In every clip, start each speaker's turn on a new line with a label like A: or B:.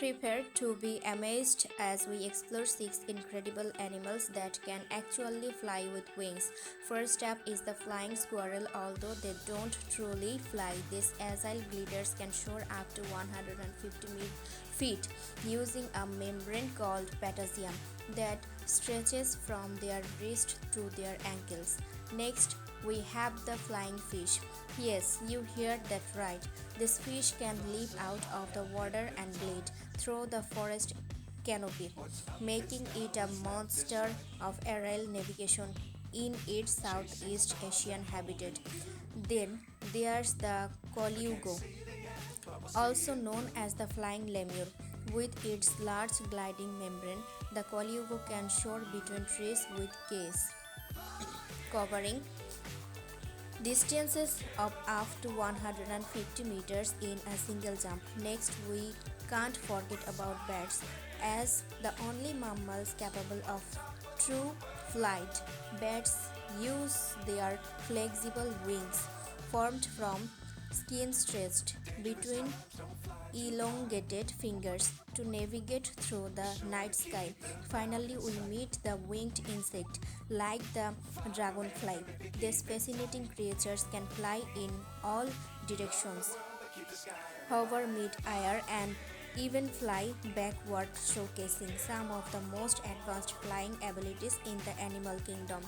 A: Prepare to be amazed as we explore 6 incredible animals that can actually fly with wings. First up is the flying squirrel. Although they don't truly fly, these agile gliders can soar up to 150 feet using a membrane called patagium that stretches from their wrist to their ankles. Next, we have the flying fish. Yes, you heard that right. This fish can leap out of the water and glide through the forest canopy, making it a monster of aerial navigation in its Southeast Asian habitat. Then there's the colugo, also known as the flying lemur. With its large gliding membrane, the colugo can soar between trees with case covering distances of up to 150 meters in a single jump. Next, we can't forget about bats, as the only mammals capable of true flight. Bats use their flexible wings, formed from skin stretched between elongated fingers, to navigate through the night sky. Finally, we meet the winged insect like the dragonfly. These fascinating creatures can fly in all directions, hover mid-air, and even fly backward, showcasing some of the most advanced flying abilities in the animal kingdom.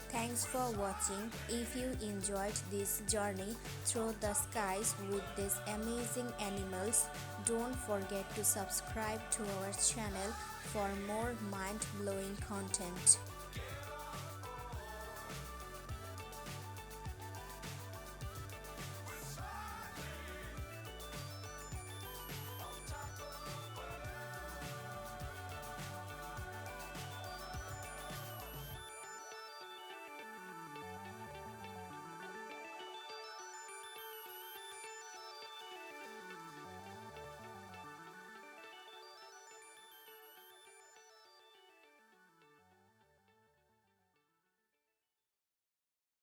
A: Thanks for watching. If you enjoyed this journey through the skies with these amazing animals, don't forget to subscribe to our channel for more mind-blowing content.